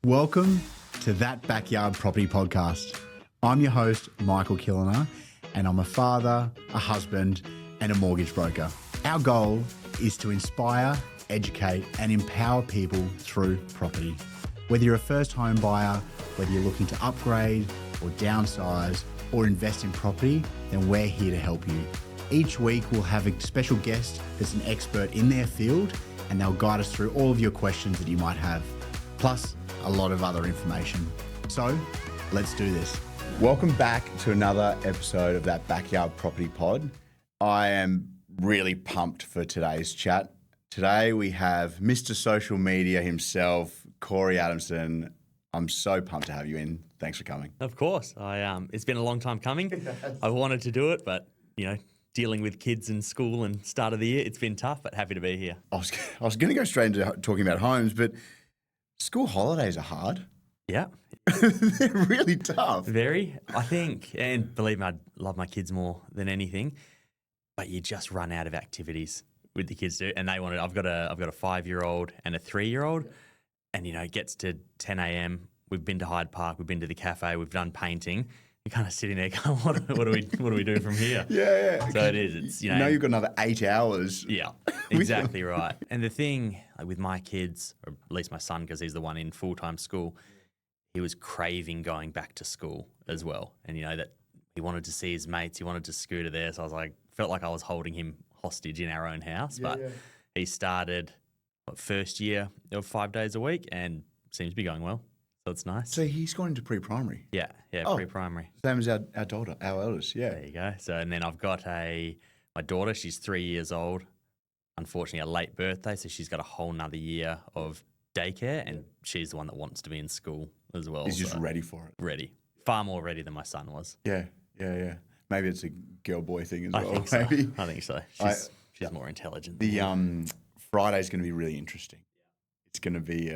Welcome to That Backyard Property Podcast. I'm your host, Michael Killiner, and I'm a father, a husband, and a mortgage broker. Our goal is to inspire, educate, and empower people through property. Whether you're a first home buyer, whether you're looking to upgrade or downsize or invest in property, then we're here to help you. Each week, we'll have a special guest that's an expert in their field, and they'll guide us through all of your questions that you might have, plus a lot of other information. So let's do this. Welcome back to another episode of That Backyard Property Pod. I am really pumped for today's chat. Today we have Mr. Social Media himself, Corey Adamson. I'm so pumped to have you in. Thanks for coming. Of course. It's been a long time coming. I wanted to do it, but dealing with kids in school and start of the year, it's been tough, but happy to be here. I was going to go straight into talking about homes, but school holidays are hard. Yeah. They're really tough. Very. I think, and believe me, I love my kids more than anything, but you just run out of activities with the kids too. And I've got a 5-year-old and a 3-year-old, and it gets to 10 a.m. We've been to Hyde Park, we've been to the cafe, we've done painting. You're kind of sitting there going, what do we do from here? Yeah. So it is. It's you've got another 8 hours. Yeah, exactly right. And the thing with my kids, or at least my son, because he's the one in full-time school, he was craving going back to school as well. And that he wanted to see his mates, he wanted to scooter there. So I was felt like I was holding him hostage in our own house. He started first year of 5 days a week and seems to be going well. So it's nice. So he's gone into pre-primary? Yeah, pre-primary. Same as our daughter, our eldest, yeah. There you go. So, and then I've got my daughter, she's 3 years old, unfortunately a late birthday, so she's got a whole nother year of daycare, and she's the one that wants to be in school as well. He's just ready for it. Ready. Far more ready than my son was. Yeah. Maybe it's a girl-boy thing as well. I think so. She's more intelligent. The Friday's going to be really interesting. It's going to be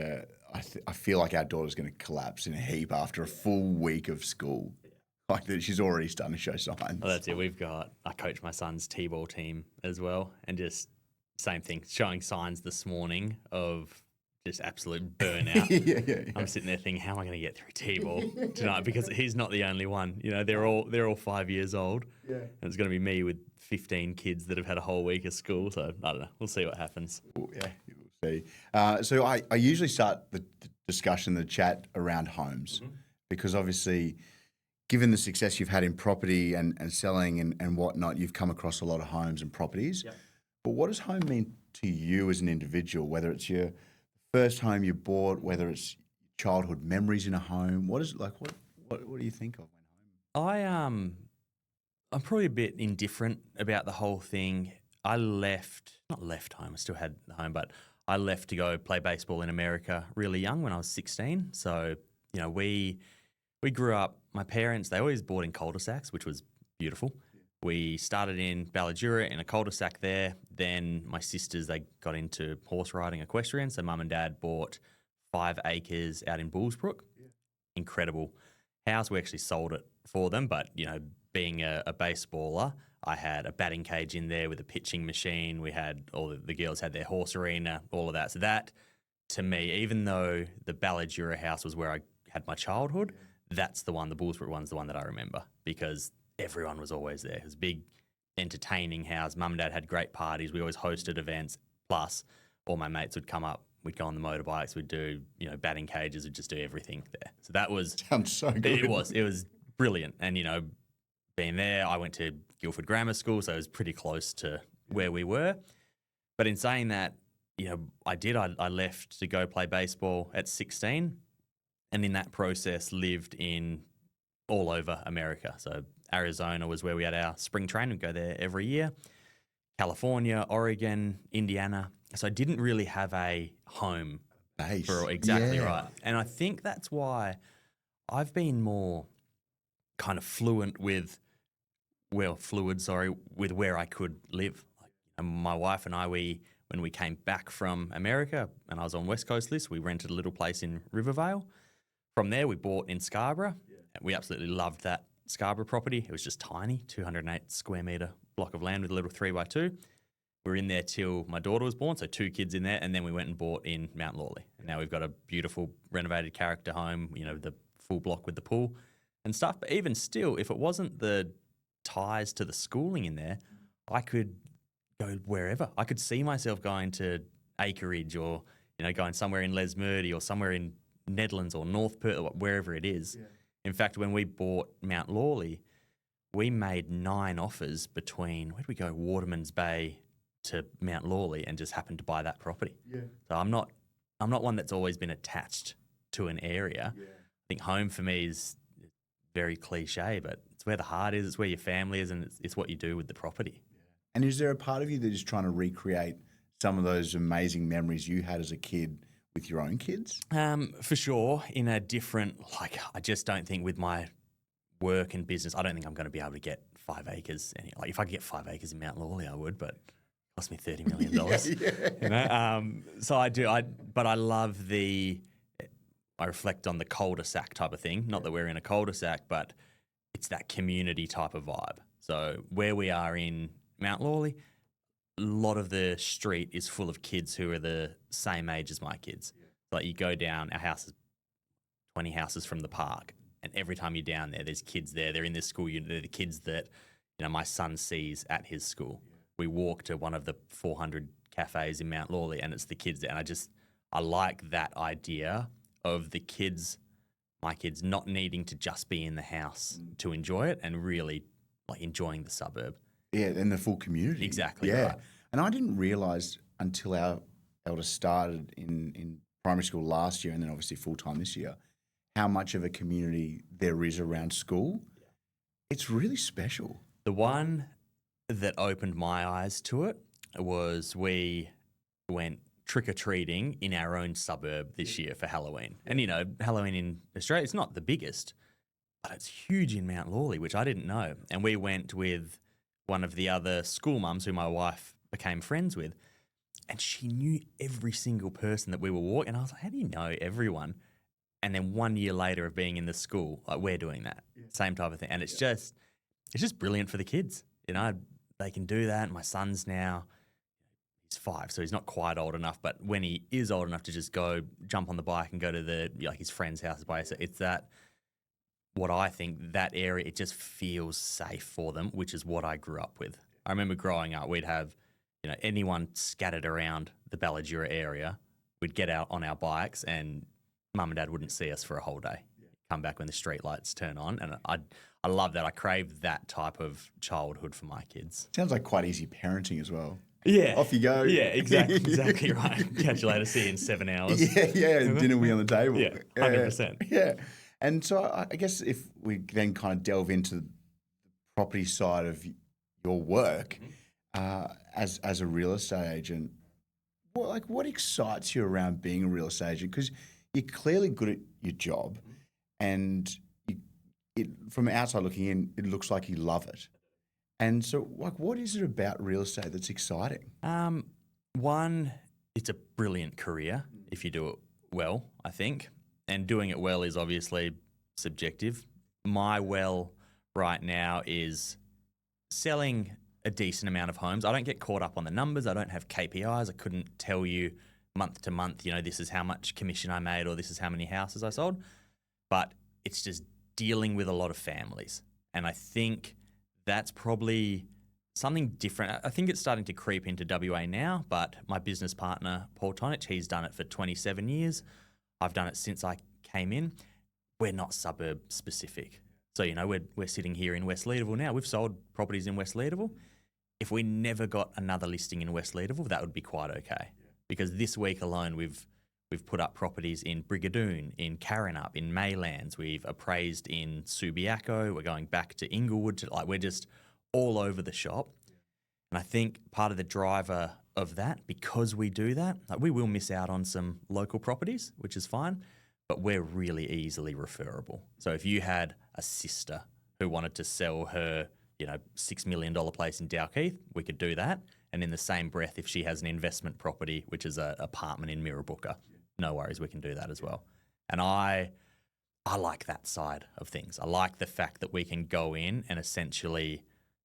I feel like our daughter's going to collapse in a heap after a full week of school. Like that, she's already starting to show signs. Well, that's it. I coach my son's T-ball team as well, and just same thing, showing signs this morning of just absolute burnout. Yeah. I'm sitting there thinking, how am I going to get through T-ball tonight? Because he's not the only one. They're all 5 years old. Yeah. And it's going to be me with 15 kids that have had a whole week of school. So I don't know. We'll see what happens. Yeah. See. So I usually start the discussion, the chat around homes, because obviously, given the success you've had in property and selling and whatnot, you've come across a lot of homes and properties. Yep. But what does home mean to you as an individual, whether it's your first home you bought, whether it's childhood memories in a home? What do you think of when home? I'm probably a bit indifferent about the whole thing. I not left home, I still had the home, but I left to go play baseball in America really young when I was 16. So, we grew up, my parents, they always bought in cul-de-sacs, which was beautiful. Yeah. We started in Balladura in a cul-de-sac there. Then my sisters, they got into horse riding, equestrian. So mum and dad bought 5 acres out in Bullsbrook. Yeah. Incredible house. We actually sold it for them. But, being a baseballer, I had a batting cage in there with a pitching machine. We had all the girls had their horse arena, all of that. So that, to me, even though the Balladura house was where I had my childhood, that's the one, the Bullsbrook one's the one that I remember, because everyone was always there. It was a big, entertaining house. Mum and dad had great parties. We always hosted events. Plus, all my mates would come up. We'd go on the motorbikes. We'd do, batting cages. We'd just do everything there. So that was... Sounds so good. It was brilliant. And, being there, I went to Guildford Grammar School, so it was pretty close to where we were. But in saying that, I left to go play baseball at 16, and in that process lived in all over America. So Arizona was where we had our spring training. We'd go there every year. California, Oregon, Indiana. So I didn't really have a home base. Exactly right. And I think that's why I've been more kind of fluid with where I could live. And my wife and I, when we came back from America, and I was on West Coast list, we rented a little place in Rivervale. From there, we bought in Scarborough. Yeah. We absolutely loved that Scarborough property. It was just tiny, 208 square metre block of land with a little 3x2. We We were in there till my daughter was born, so 2 kids in there, and then we went and bought in Mount Lawley. And now we've got a beautiful renovated character home, the full block with the pool and stuff. But even still, if it wasn't the ties to the schooling in there, I could go wherever. I could see myself going to Acreage or, going somewhere in Lesmurdy or somewhere in Nedlands or North Perth or wherever it is. Yeah. In fact, when we bought Mount Lawley, we made 9 offers between, where did we go, Waterman's Bay to Mount Lawley, and just happened to buy that property. Yeah. So I'm not one that's always been attached to an area. Yeah. I think home for me is very cliche, but it's where the heart is, it's where your family is, and it's what you do with the property. Yeah. And is there a part of you that is trying to recreate some of those amazing memories you had as a kid with your own kids? For sure, in a different, I just don't think with my work and business, I don't think I'm going to be able to get 5 acres. If I could get 5 acres in Mount Lawley, I would, but it cost me $30 million. Yeah. So I do. But I love I reflect on the cul-de-sac type of thing. Not that we're in a cul-de-sac, but it's that community type of vibe. So where we are in Mount Lawley, a lot of the street is full of kids who are the same age as my kids. Yeah. Like you go down, our house is 20 houses from the park, and every time you're down there, there's kids there. They're in this school unit. They're the kids that my son sees at his school. Yeah. We walk to one of the 400 cafes in Mount Lawley, and it's the kids there. And I like that idea of the kids, my kids, not needing to just be in the house to enjoy it, and really enjoying the suburb. Yeah, and the full community. Exactly. Yeah. Right. And I didn't realise until our eldest started in primary school last year, and then obviously full-time this year, how much of a community there is around school. Yeah. It's really special. The one that opened my eyes to it was we went trick-or-treating in our own suburb this year for Halloween. And, Halloween in Australia, it's not the biggest, but it's huge in Mount Lawley, which I didn't know. And we went with one of the other school mums who my wife became friends with, and she knew every single person that we were walking. And I was like, how do you know everyone? And then 1 year later of being in the school, we're doing that same type of thing. And it's just brilliant for the kids. They can do that. My son's now, he's 5, so he's not quite old enough. But when he is old enough to just go jump on the bike and go to his friend's house by, so it's that. What I think that area, it just feels safe for them, which is what I grew up with. I remember growing up, we'd have, anyone scattered around the Ballajura area, we'd get out on our bikes and mum and dad wouldn't see us for a whole day. Come back when the street lights turn on. And I love that. I crave that type of childhood for my kids. Sounds like quite easy parenting as well. Yeah. Off you go. Yeah, exactly right. Catch you later. See you in 7 hours. Yeah. Dinner will be on the table. Yeah, 100%. Yeah. And so I guess if we then kind of delve into the property side of your work as a real estate agent, what excites you around being a real estate agent? Because you're clearly good at your job, and from outside looking in, it looks like you love it. And so, what is it about real estate that's exciting? One, it's a brilliant career if you do it well, I think. And doing it well is obviously subjective. My well right now is selling a decent amount of homes. I don't get caught up on the numbers. I don't have KPIs. I couldn't tell you month to month, this is how much commission I made or this is how many houses I sold. But it's just dealing with a lot of families. And I think that's probably something different. I think it's starting to creep into WA now, but my business partner, Paul Tonich, he's done it for 27 years. I've done it since I came in. We're not suburb specific. So, we're sitting here in West Leederville now. We've sold properties in West Leederville. If we never got another listing in West Leederville, that would be quite okay. Because this week alone, we've put up properties in Brigadoon, in Karrinyup, in Maylands. We've appraised in Subiaco. We're going back to Inglewood. We're just all over the shop. And I think part of the driver of that, because we do that, we will miss out on some local properties, which is fine, but we're really easily referable. So if you had a sister who wanted to sell her, $6 million place in Dalkeith, we could do that. And in the same breath, if she has an investment property, which is an apartment in Mirrabooka, no worries, we can do that as well. And I like that side of things. I like the fact that we can go in and essentially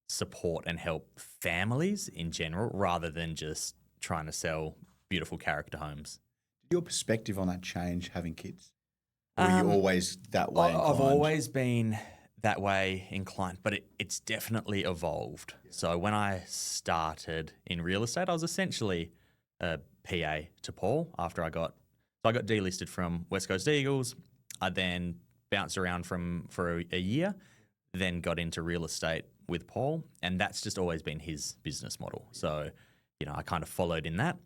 support and help families in general rather than just trying to sell beautiful character homes. Did your perspective on that change having kids? Or were you always that way inclined? I've always been that way inclined, but it's definitely evolved. Yeah. So when I started in real estate, I was essentially a PA to Paul after I got delisted from West Coast Eagles. I then bounced around for a year, then got into real estate with Paul, and that's just always been his business model. So, I kind of followed in that.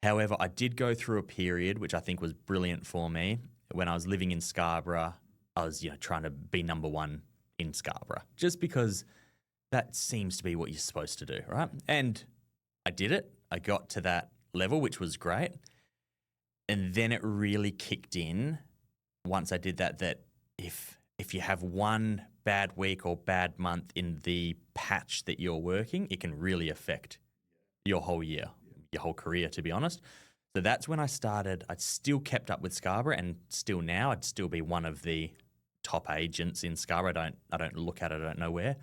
However, I did go through a period which I think was brilliant for me. When I was living in Scarborough, I was, trying to be number one in Scarborough, just because that seems to be what you're supposed to do, right? And I did it. I got to that level, which was great. And then it really kicked in once I did that if you have one bad week or bad month in the patch that you're working, it can really affect your whole year, your whole career, to be honest. So that's when I started. I'd still kept up with Scarborough, and still now I'd still be one of the top agents in Scarborough. I don't look at it, I don't know where.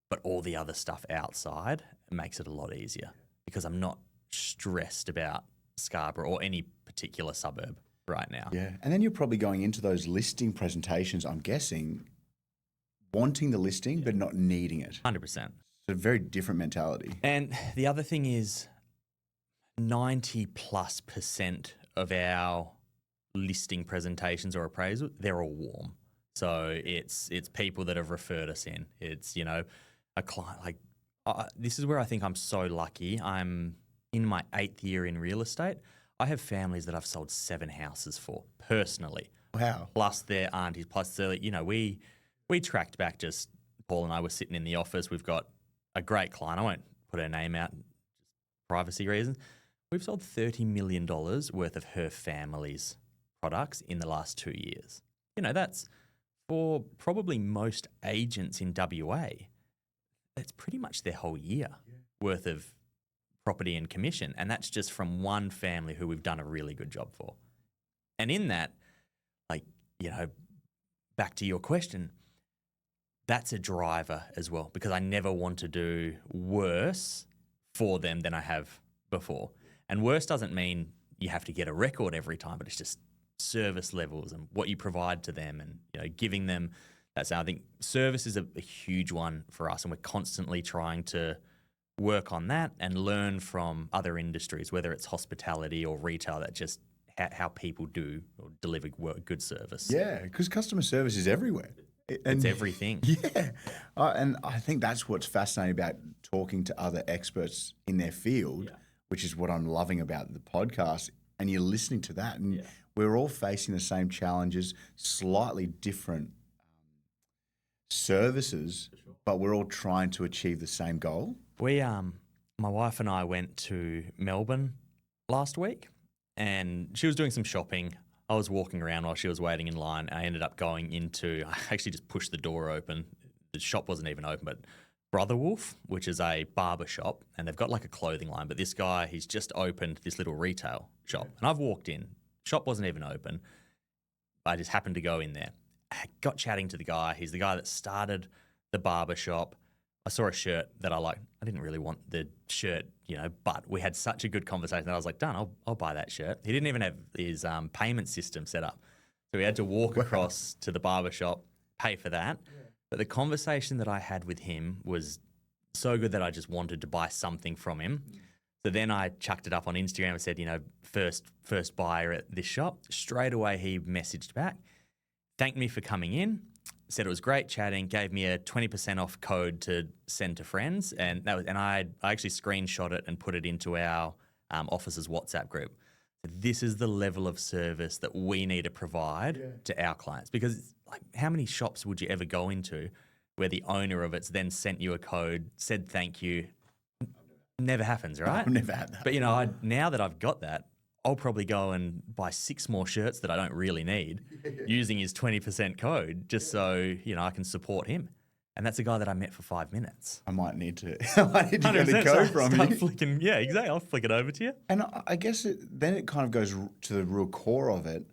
But all the other stuff outside makes it a lot easier because I'm not stressed about Scarborough or any particular suburb right now. Yeah. And then you're probably going into those listing presentations, I'm guessing, wanting the listing but not needing it. 100%. It's a very different mentality. And the other thing is 90+% of our listing presentations or appraisals, they're all warm. So it's people that have referred us in. It's, a client this is where I think I'm so lucky. I'm in my 8th year in real estate. I have families that I've sold 7 houses for personally. Wow. Plus their aunties, plus we tracked back. Just Paul and I were sitting in the office. We've got a great client. I won't put her name out, just privacy reasons. We've sold $30 million worth of her family's products in the last 2 years. That's for probably most agents in WA. That's pretty much their whole year worth of property and commission. And that's just from one family who we've done a really good job for. And in that, back to your question, that's a driver as well, because I never want to do worse for them than I have before. And worse doesn't mean you have to get a record every time, but it's just service levels and what you provide to them and, giving them. I think service is a huge one for us, and we're constantly trying to work on that and learn from other industries, whether it's hospitality or retail, that just how people do or deliver good service. Yeah, because customer service is everywhere. It's everything. Yeah. And I think that's what's fascinating about talking to other experts in their field, which is what I'm loving about the podcast. And you're listening to that, and we're all facing the same challenges, slightly different services, but we're all trying to achieve the same goal. We, my wife and I went to Melbourne last week, and she was doing some shopping. I was walking around while she was waiting in line. I ended up I actually just pushed the door open. The shop wasn't even open, but Brother Wolf, which is a barber shop, and they've got like a clothing line. But this guy, he's just opened this little retail shop, and I've walked in. Shop wasn't even open. I just happened to go in there. I got chatting to the guy. He's the guy that started the barber shop. I saw a shirt that I liked. I didn't really want the shirt, but we had such a good conversation that I was like, done, I'll buy that shirt. He didn't even have his payment system set up. So we had to walk across to the barber shop, pay for that. Yeah. But the conversation that I had with him was so good that I just wanted to buy something from him. So then I chucked it up on Instagram and said, first buyer at this shop. Straight away he messaged back, thanked me for coming in, said it was great chatting, gave me a 20% off code to send to friends, and I actually screenshot it and put it into our office's WhatsApp group. This is the level of service that we need to provide to our clients, because how many shops would you ever go into where the owner of it's then sent you a code, said thank you? Never happens, right? I've never had that. But now that I've got that, I'll probably go and buy 6 more shirts that I don't really need using his 20% code just so, I can support him. And that's a guy that I met for 5 minutes. I might need to get the code from you. Flicking, yeah, exactly. I'll flick it over to you. And I guess then it kind of goes to the real core of it,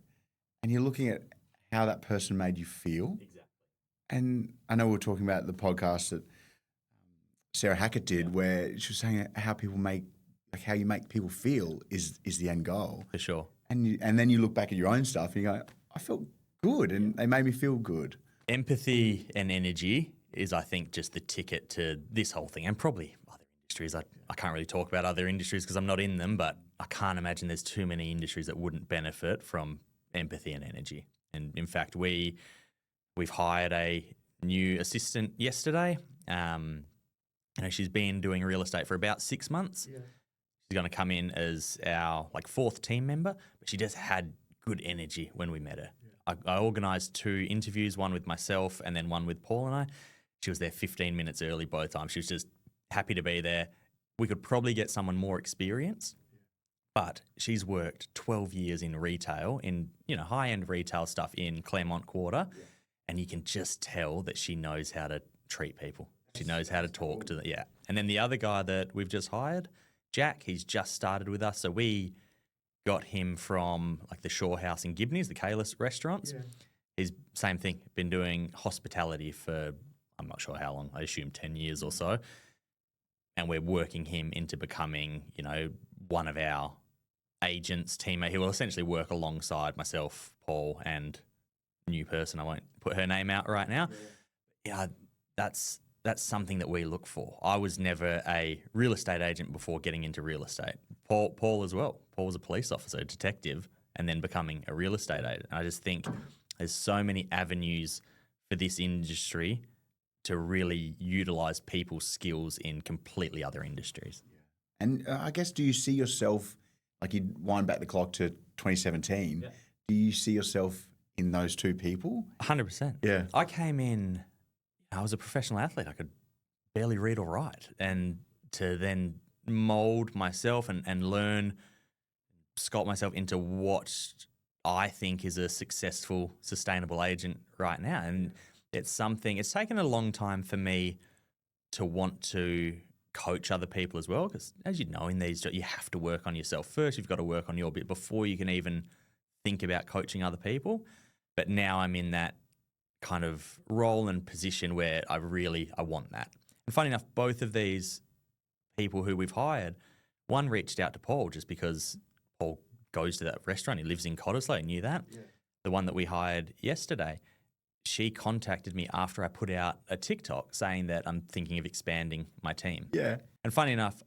and you're looking at how that person made you feel. Exactly. And I know we were talking about the podcast that Sarah Hackett did, where she was saying how people make, like how you make people feel is the end goal. For sure. And then you look back at your own stuff and you go, I felt good and they made me feel good. Empathy and energy is, I think, just the ticket to this whole thing, and probably other industries. I can't really talk about other industries because I'm not in them, but I can't imagine there's too many industries that wouldn't benefit from empathy and energy. And in fact, we've hired a new assistant yesterday. She's been doing real estate for about 6 months. Yeah. She's going to come in as our fourth team member, but she just had good energy when we met her. Yeah. I organised 2 interviews, one with myself and then one with Paul and I. She was there 15 minutes early both times. She was just happy to be there. We could probably get someone more experienced, but she's worked 12 years in retail, in high-end retail stuff in Claremont Quarter, and you can just tell that she knows how to treat people. She knows how to talk to them. Yeah. And then the other guy that we've just hired, Jack, he's just started with us. So we got him from the Shaw House in Gibney's, the Kalis restaurants. Yeah. He's same thing, been doing hospitality for, I'm not sure how long, I assume 10 years or so. And we're working him into becoming, one of our agents, teammate. He will essentially work alongside myself, Paul, and new person. I won't put her name out right now. Yeah, that's something that we look for. I was never a real estate agent before getting into real estate. Paul as well. Paul was a police officer, a detective, and then becoming a real estate agent. And I just think there's so many avenues for this industry to really utilise people's skills in completely other industries. And I guess, do you see yourself, you wind back the clock to 2017, do you see yourself in those 2 people? 100%. Yeah. I came in, I was a professional athlete. I could barely read or write. And to then mould myself and learn, sculpt myself into what I think is a successful, sustainable agent right now. And it's taken a long time for me to want to coach other people as well, because as you know, in these jobs, you have to work on yourself first. You've got to work on your bit before you can even think about coaching other people. But now I'm in that kind of role and position where I want that. And funny enough, both of these people who we've hired, one reached out to Paul just because Paul goes to that restaurant. He lives in Cottesloe, knew that. Yeah. The one that we hired yesterday, she contacted me after I put out a TikTok saying that I'm thinking of expanding my team. Yeah. And funny enough,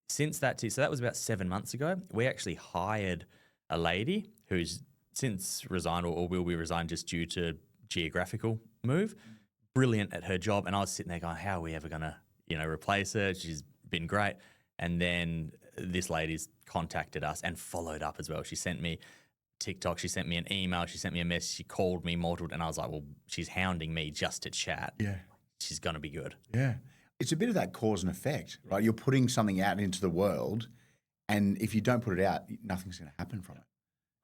since that, so that was about 7 months ago, we actually hired a lady who's since resigned or will be resigned just due to geographical move. Brilliant at her job. And I was sitting there going, how are we ever going to, replace her? She's been great. And then this lady's contacted us and followed up as well. She sent me TikTok, she sent me an email, she sent me a message, she called me multiple, and I was like, well, she's hounding me just to chat. Yeah. She's going to be good. Yeah. It's a bit of that cause and effect, right? You're putting something out into the world, and if you don't put it out, nothing's going to happen from it.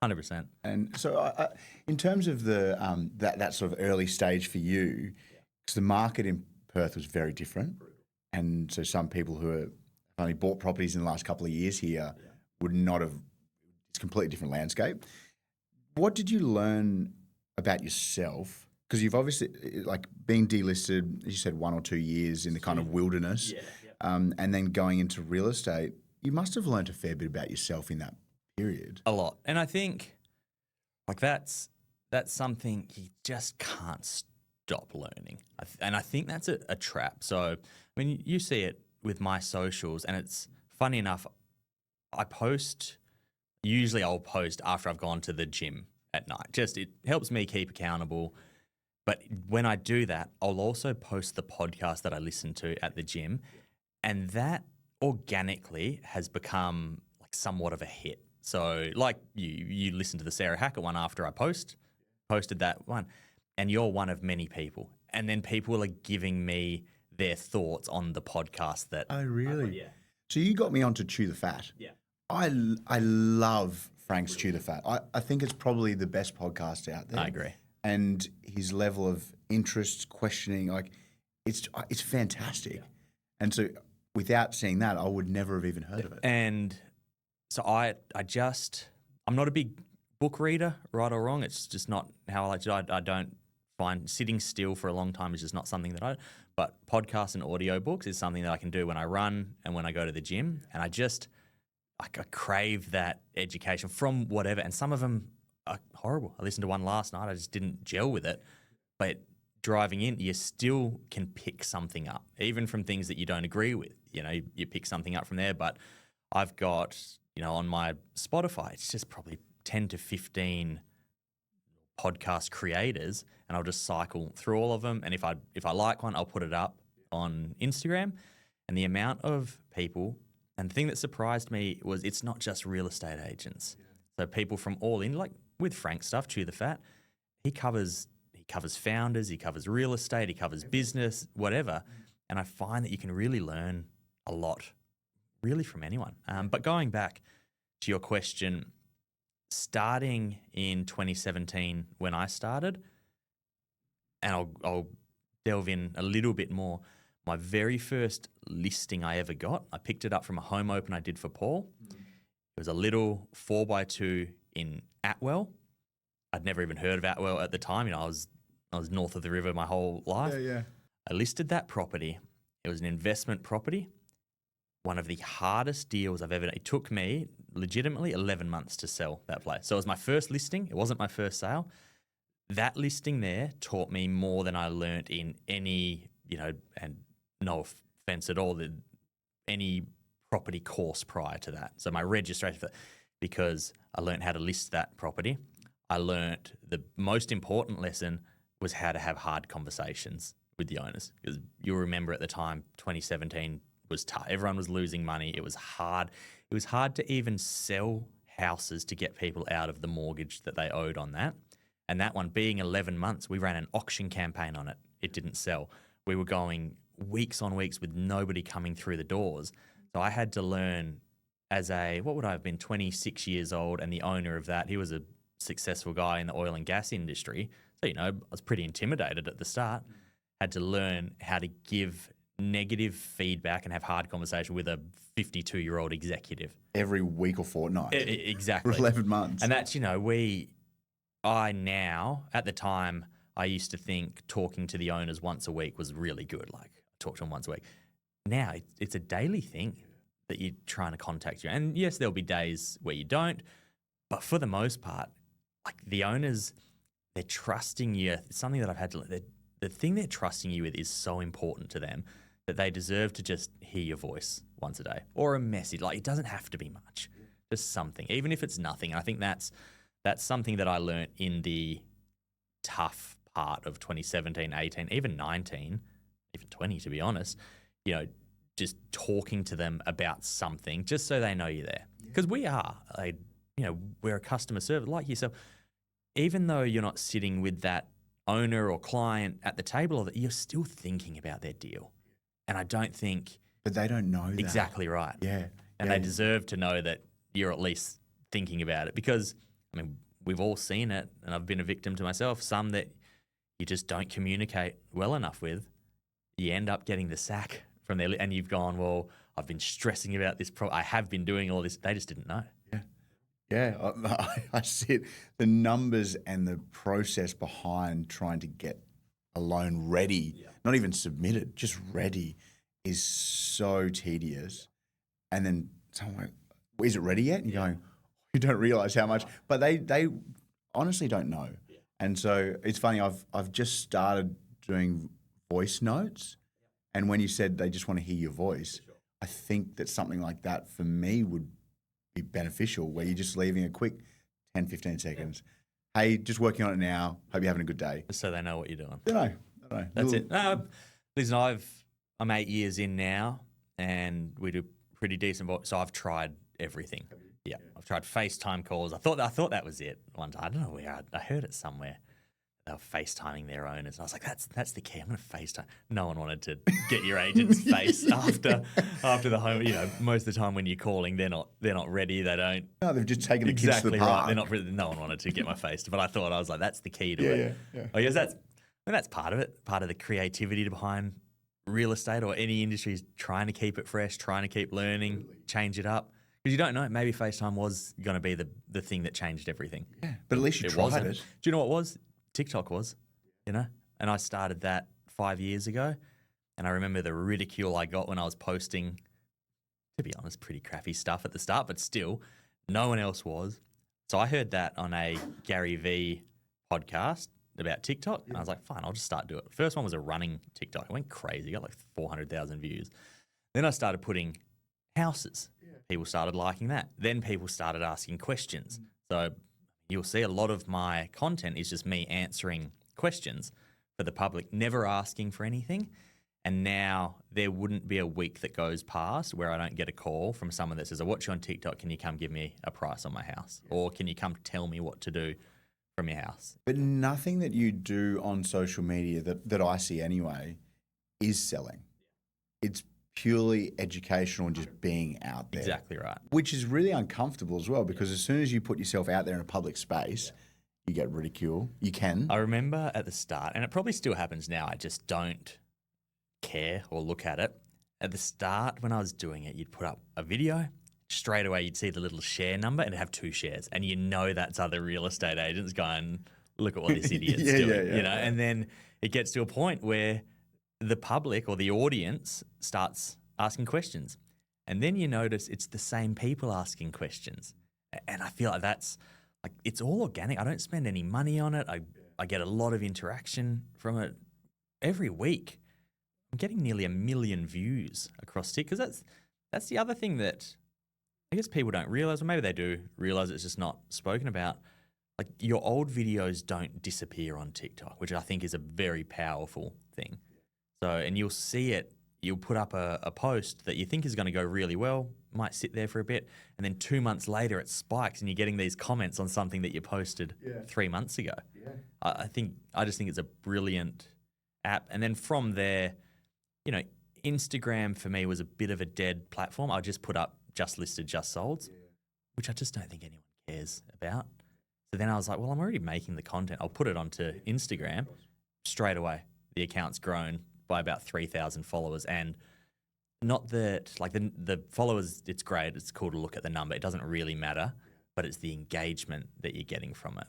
100%. And so in terms of the that sort of early stage for you, because the market in Perth was very different, and so some people who have only bought properties in the last couple of years here would not have, it's a completely different landscape. What did you learn about yourself? Because you've obviously, being delisted, as you said, 1 or 2 years in the kind of wilderness, and then going into real estate, you must have learned a fair bit about yourself in that period. A lot. And I think that's something you just can't stop learning. And I think that's a trap. So, I mean, you see it with my socials, and it's funny enough, usually I'll post after I've gone to the gym at night. Just, it helps me keep accountable. But when I do that, I'll also post the podcast that I listen to at the gym. And that organically has become somewhat of a hit. So you listen to the Sarah Hackett one after I posted that one, and you're one of many people. And then people are giving me their thoughts on the podcast that. Oh, really? Yeah. So you got me onto Chew the Fat. Yeah. I love Frank's Chew the Fat. I think it's probably the best podcast out there. I agree. And his level of interest, questioning, it's fantastic. Yeah. And so without seeing that, I would never have even heard of it. And so I'm not a big book reader, right or wrong. It's just not how I like to do it. I don't find sitting still for a long time is just not something that but podcasts and audiobooks is something that I can do when I run and when I go to the gym. And I crave that education from whatever. And some of them are horrible. I listened to one last night. I just didn't gel with it. But driving in, you still can pick something up, even from things that you don't agree with. You know, you pick something up from there. But I've got, on my Spotify, it's just probably 10 to 15 podcast creators, and I'll just cycle through all of them. And if I like one, I'll put it up on Instagram. And the amount of people, and the thing that surprised me was it's not just real estate agents. So people from all in, like with Frank's stuff, Chew the Fat, he covers founders, he covers real estate, he covers business, whatever. And I find that you can really learn a lot, really, from anyone. But going back to your question, starting in 2017 when I started, and I'll delve in a little bit more, my very first listing I ever got, I picked it up from a home open I did for Paul. It was a little 4x2 in Atwell. I'd never even heard of Atwell at the time. I was north of the river my whole life. Yeah. I listed that property. It was an investment property. One of the hardest deals I've ever done. It took me legitimately 11 months to sell that place. So it was my first listing. It wasn't my first sale. That listing there taught me more than I learnt in any, and no offense at all, any property course prior to that. So my registration, because I learned how to list that property. I learnt the most important lesson was how to have hard conversations with the owners. Because you'll remember at the time, 2017 was tough. Everyone was losing money. It was hard. It was hard to even sell houses to get people out of the mortgage that they owed on that. And that one being 11 months, we ran an auction campaign on it. It didn't sell. We were going weeks on weeks with nobody coming through the doors. So I had to learn as what would I have been, 26 years old, and the owner of that, he was a successful guy in the oil and gas industry. So, I was pretty intimidated at the start. Had to learn how to give negative feedback and have hard conversation with a 52-year-old executive. Every week or fortnight. Exactly. For 11 months. And that's, at the time, I used to think talking to the owners once a week was really good. Like, I talk to them once a week. Now, it's a daily thing that you're trying to contact you. And yes, there'll be days where you don't, but for the most part, like the owners, they're trusting you. It's something that I've had to, the thing they're trusting you with is so important to them that they deserve to just hear your voice once a day or a message. Like, it doesn't have to be much, just something, even if it's nothing. And I think that's something that I learned in the tough part of 2017, 18, even 19, even 20, to be honest, just talking to them about something just so they know you're there. Because we're a customer service like yourself. Even though you're not sitting with that owner or client at the table, you're still thinking about their deal. And I don't think... But they don't know that. Exactly right. Yeah. And they deserve to know that you're at least thinking about it because, we've all seen it, and I've been a victim to myself, some that you just don't communicate well enough with. You end up getting the sack from there, and you've gone, well, I've been stressing about this. I have been doing all this. They just didn't know. Yeah, I see it. The numbers and the process behind trying to get a loan ready, not even submitted, just ready, is so tedious. And then someone like, is it ready yet? And you're going, you don't realize how much. But they honestly don't know. And so it's funny, I've just started doing voice notes. And when you said they just want to hear your voice, I think that something like that for me would be beneficial, where you're just leaving a quick 10, 15 seconds. Hey, just working on it now. Hope you're having a good day. Just so they know what you're doing. I don't know. That's it. No, listen, I'm 8 years in now, and we do pretty decent voice. So I've tried everything. Yeah, I've tried FaceTime calls. I thought that was it one time. I don't know where. I heard it somewhere. They were FaceTiming their owners. I was like, that's the key. I'm going to FaceTime. No one wanted to get your agent's face after the home. Most of the time when you're calling, they're not ready. They don't. No, they've just taken the kids to the park. Right. They're not really. No one wanted to get my face. But I thought, I was like, that's the key to it. Yeah. I guess that's part of it. Part of the creativity behind real estate or any industry is trying to keep it fresh, trying to keep learning, change it up. Because you don't know. Maybe FaceTime was going to be the thing that changed everything. Yeah, but at least you tried it. Do you know what was? TikTok was. you know? And I started that 5 years ago. And I remember the ridicule I got when I was posting, to be honest, pretty crappy stuff at the start, but still, no one else was. So I heard that on a Gary V podcast about TikTok. And I was like, fine, I'll just start doing it. First one was a running TikTok. It went crazy. Got like 400,000 views. Then I started putting houses. People started liking that. Then people started asking questions. So you'll see a lot of my content is just me answering questions for the public, never asking for anything. And now there wouldn't be a week that goes past where I don't get a call from someone that says, I watch you on TikTok, can you come give me a price on my house? Or can you come tell me what to do from your house? But nothing that you do on social media that I see anyway is selling. It's purely educational and just being out there. Exactly right. Which is really uncomfortable as well, because as soon as you put yourself out there in a public space, you get ridicule. You can. I remember at the start, and it probably still happens now, I just don't care or look at it. At the start when I was doing it, you'd put up a video, straight away you'd see the little share number and it'd have 2 shares, and you know that's other real estate agents going, look at what this idiot's doing, you know. And then it gets to a point where the public or the audience starts asking questions, and then you notice it's the same people asking questions, and I feel like that's like, it's all organic. I don't spend any money on it. I get a lot of interaction from it every week. I'm getting nearly 1 million views across TikTok, because that's the other thing that I guess people don't realize, or maybe they do realize, it's just not spoken about. Like, your old videos don't disappear on TikTok, which I think is a very powerful thing. So, and you'll see it, you'll put up a post that you think is going to go really well, might sit there for a bit, and then 2 months later it spikes and you're getting these comments on something that you posted 3 months ago. I just think it's a brilliant app. And then from there, you know, Instagram for me was a bit of a dead platform. I just put up just listed, just solds, which I just don't think anyone cares about. So then I was like, well, I'm already making the content. I'll put it onto Instagram. Straight away, the account's grown by about 3,000 followers. And not that, like, the followers, it's great. It's cool to look at the number. It doesn't really matter, but it's the engagement that you're getting from it.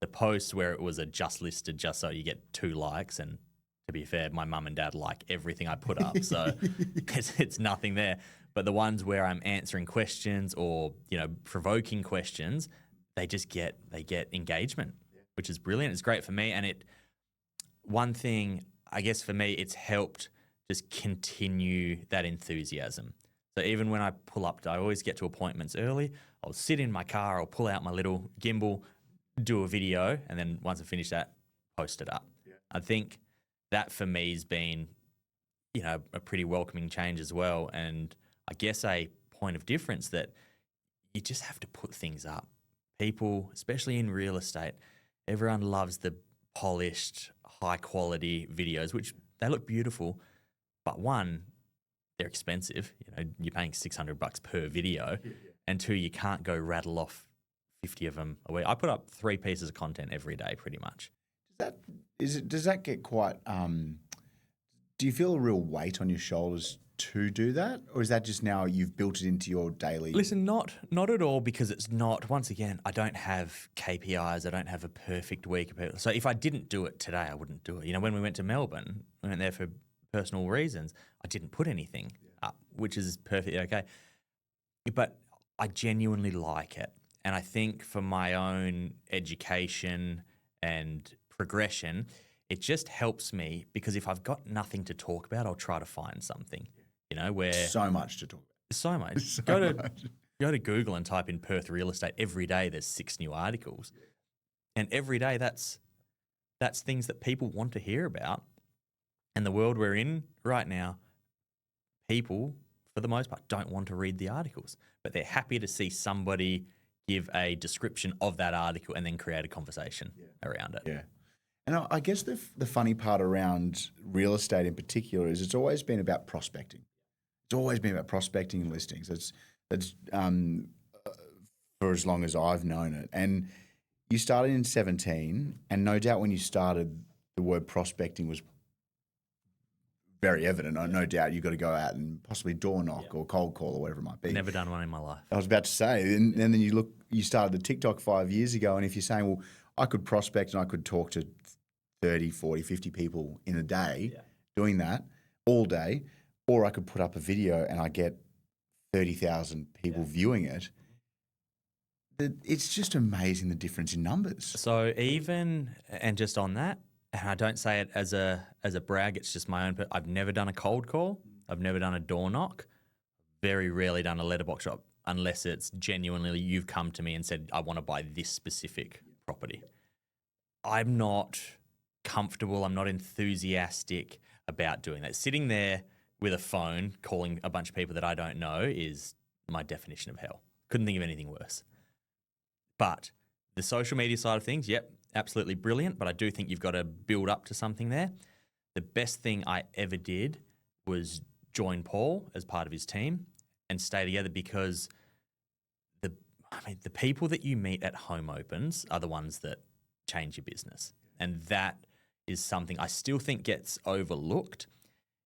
The posts where it was a just listed, just so you get 2 likes, and to be fair, my mum and dad like everything I put up, so it's nothing there. But the ones where I'm answering questions or, you know, provoking questions, they get engagement, which is brilliant. It's great for me. And one thing, I guess for me, it's helped just continue that enthusiasm. So even when I pull up, I always get to appointments early. I'll sit in my car, I'll pull out my little gimbal, do a video, and then once I finish that, post it up. I think that for me has been, you know, a pretty welcoming change as well. And I guess a point of difference that you just have to put things up. People, especially in real estate, everyone loves the polished, high quality videos, which they look beautiful, but one, they're expensive. You know, you're paying $600 per video, and 2, you can't go rattle off 50 of them a week. I put up 3 pieces of content every day, pretty much. Does that get quite? Do you feel a real weight on your shoulders to do that, or is that just now you've built it into your daily? Listen, not at all, because it's not. Once again, I don't have KPIs. I don't have a perfect week. So if I didn't do it today, I wouldn't do it. You know, when we went to Melbourne, we went there for personal reasons. I didn't put anything up, which is perfectly okay. But I genuinely like it, and I think for my own education and progression, it just helps me, because if I've got nothing to talk about, I'll try to find something, you know, where so much to talk about. So much. Go to Google and type in Perth real estate. Every day there's 6 new articles, and every day that's things that people want to hear about. And the world we're in right now, people, for the most part, don't want to read the articles, but they're happy to see somebody give a description of that article and then create a conversation around it. Yeah. And I guess the funny part around real estate in particular is it's always been about prospecting. It's always been about prospecting and listings. That's for as long as I've known it. And you started in 17, and no doubt when you started, the word prospecting was very evident. No doubt you've got to go out and possibly door knock or cold call or whatever it might be. Never done one in my life. I was about to say, and then you started the TikTok 5 years ago, and if you're saying, well, I could prospect and I could talk to 30, 40, 50 people in a day doing that all day, or I could put up a video and I get 30,000 people viewing it. It's just amazing the difference in numbers. So and just on that, and I don't say it as a brag, it's just my own, but I've never done a cold call. I've never done a door knock. Very rarely done a letterbox shop unless it's genuinely you've come to me and said, I want to buy this specific property. I'm not comfortable. I'm not enthusiastic about doing that. Sitting there with a phone calling a bunch of people that I don't know is my definition of hell. Couldn't think of anything worse. But the social media side of things, yep, absolutely brilliant. But I do think you've got to build up to something there. The best thing I ever did was join Paul as part of his team and stay together, because the people that you meet at home opens are the ones that change your business. And that is something I still think gets overlooked.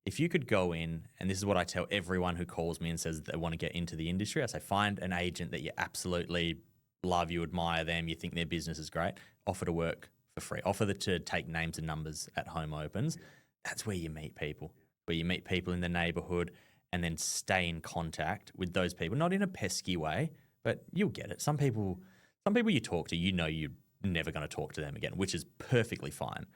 If you could go in, and this is what I tell everyone who calls me and says they want to get into the industry, I say find an agent that you absolutely love, you admire them, you think their business is great, offer to work for free, offer to take names and numbers at home opens. That's where you meet people, in the neighborhood, and then stay in contact with those people, not in a pesky way, but you'll get it. Some people you talk to, you know you're never going to talk to them again, which is perfectly fine.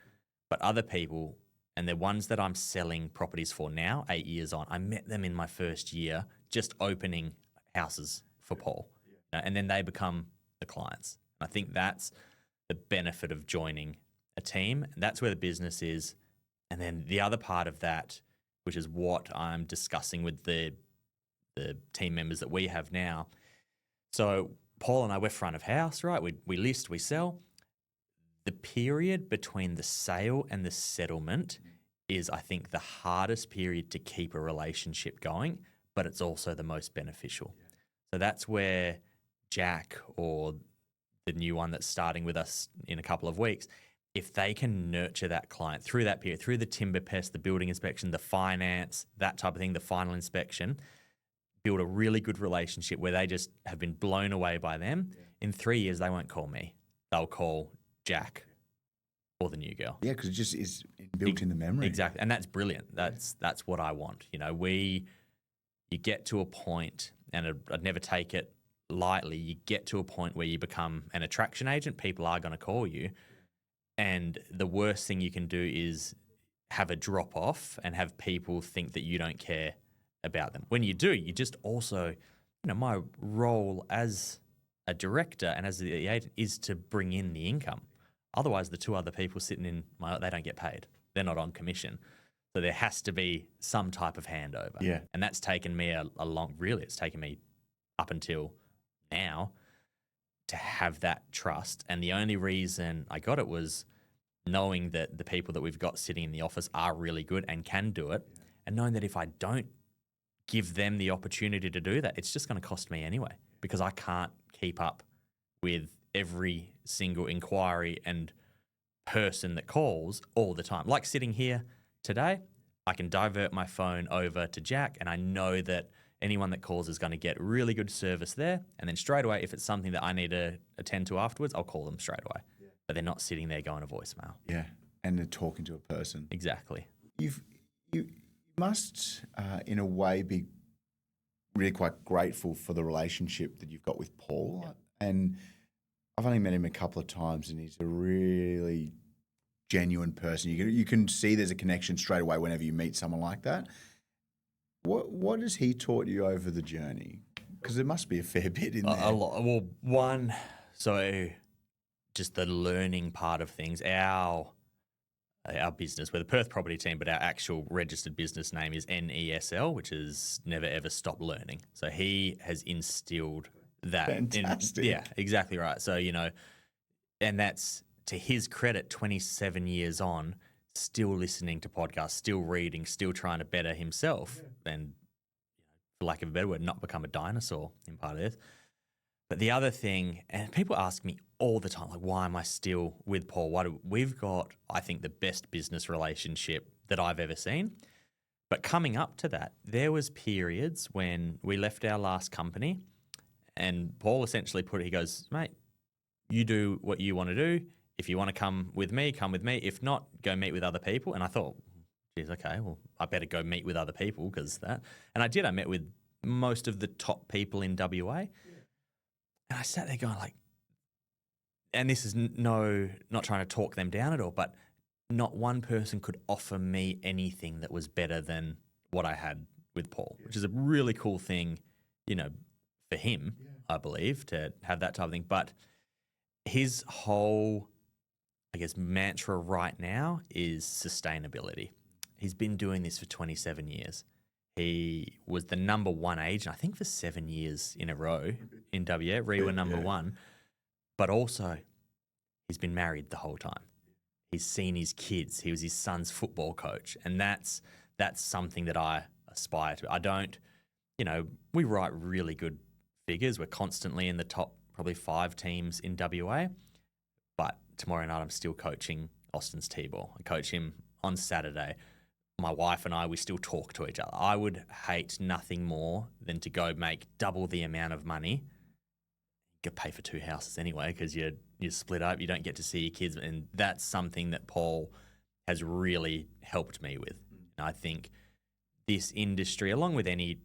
But other people, and the ones that I'm selling properties for now, 8 years on, I met them in my first year just opening houses for Paul. And then they become the clients. And I think that's the benefit of joining a team. And that's where the business is. And then the other part of that, which is what I'm discussing with the team members that we have now. So Paul and I, we're front of house, right? We list, we sell. The period between the sale and the settlement is, I think, the hardest period to keep a relationship going, but it's also the most beneficial. So that's where Jack, or the new one that's starting with us in a couple of weeks, if they can nurture that client through that period, through the timber pest, the building inspection, the finance, that type of thing, the final inspection, build a really good relationship where they just have been blown away by them. In 3 years, they won't call me. They'll call Jack or the new girl. Yeah, because it just is built in the memory. Exactly. And that's brilliant. That's what I want. You know, you get to a point, and I'd never take it lightly, you get to a point where you become an attraction agent. People are going to call you. And the worst thing you can do is have a drop off and have people think that you don't care about them. When you do, you just also, my role as a director and as the agent is to bring in the income. Otherwise, the two other people sitting in they don't get paid. They're not on commission. So there has to be some type of handover. Yeah. And that's taken me it's taken me up until now to have that trust. And the only reason I got it was knowing that the people that we've got sitting in the office are really good and can do it. Yeah. And knowing that if I don't give them the opportunity to do that, it's just going to cost me anyway, because I can't keep up with every single inquiry and person that calls all the time. Like sitting here today, I can divert my phone over to Jack, and I know that anyone that calls is going to get really good service there. And then straight away, if it's something that I need to attend to afterwards, I'll call them straight away. Yeah. But they're not sitting there going to voicemail. Yeah, and they're talking to a person. Exactly. You must, in a way, be really quite grateful for the relationship that you've got with Paul. Yeah. And I've only met him a couple of times, and he's a really genuine person. You can see there's a connection straight away whenever you meet someone like that. What has he taught you over the journey? Because there must be a fair bit in there. A lot. Well, one, so just the learning part of things. Our business, we're the Perth property team, but our actual registered business name is NESL, which is Never Ever Stop Learning. So he has instilled that. Fantastic. Yeah, exactly right. So, and that's to his credit, 27 years on, still listening to podcasts, still reading, still trying to better himself, and for lack of a better word, not become a dinosaur in part of this. But the other thing, and people ask me all the time, like, why am I still with Paul? We've got, I think, the best business relationship that I've ever seen. But coming up to that, there was periods when we left our last company, and Paul essentially he goes, mate, you do what you want to do. if you want to come with me, come with me. If not, go meet with other people. And I thought, geez, okay, well, I better go meet with other people because that. And I did. I met with most of the top people in WA. Yeah. And I sat there going like, and this is not trying to talk them down at all, but not one person could offer me anything that was better than what I had with Paul, which is a really cool thing, for him, I believe, to have that type of thing. But his whole, I guess, mantra right now is sustainability. He's been doing this for 27 years. He was the number one agent, I think, for 7 years in a row in WA. We were number one. But also, he's been married the whole time. He's seen his kids. He was his son's football coach. And that's something that I aspire to. I don't, we write really good figures. We're constantly in the top probably 5 teams in WA. But tomorrow night I'm still coaching Austin's T-ball. I coach him on Saturday. My wife and I, we still talk to each other. I would hate nothing more than to go make double the amount of money. You pay for 2 houses anyway because you're split up. You don't get to see your kids. And that's something that Paul has really helped me with. And I think this industry, along with any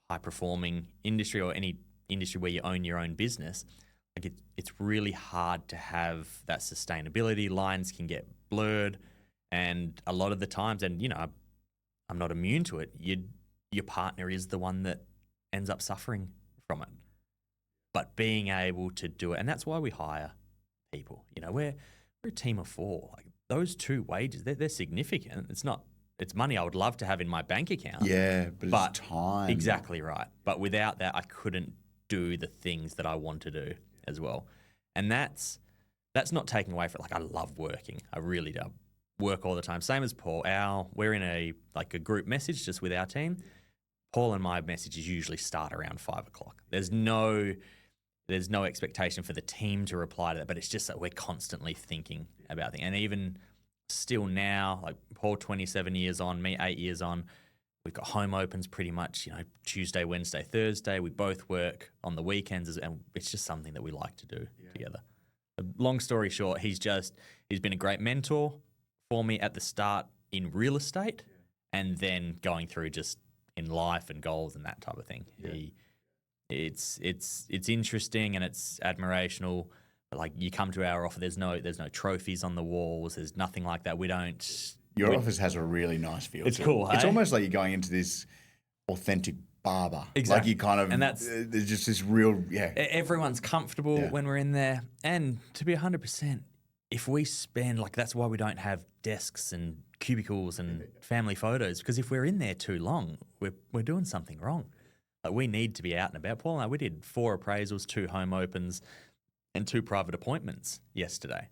high-performing industry or any industry where you own your own business, like it's really hard to have that sustainability. Lines can get blurred. And a lot of the times, and I'm not immune to it, your partner is the one that ends up suffering from it. But being able to do it, and that's why we hire people. We're a team of 4. Like those 2 wages, they're significant. It's money I would love to have in my bank account. Yeah, but it's time. Exactly right. But without that, I couldn't do the things that I want to do as well. And that's not taking away from it. Like I love working. I really do. Work all the time. Same as Paul. We're in a group message just with our team. Paul and my messages usually start around 5 o'clock. There's no expectation for the team to reply to that, but it's just that we're constantly thinking about things. And even still now, like Paul 27 years on, me 8 years on, we've got home opens pretty much, Tuesday, Wednesday, Thursday. We both work on the weekends, and it's just something that we like to do together. Long story short, he's been a great mentor for me at the start in real estate and then going through just in life and goals and that type of thing. It's interesting and it's admirational. But like you come to our office, there's no trophies on the walls. There's nothing like that. Your office has a really nice feel. It's cool. It's almost like you're going into this authentic barber. Exactly. Like you kind of, and there's just this real, Everyone's comfortable when we're in there. And to be 100%, if we spend, like that's why we don't have desks and cubicles and family photos, because if we're in there too long, we're doing something wrong. Like we need to be out and about. Paul and I, we did 4 appraisals, 2 home opens and 2 private appointments yesterday.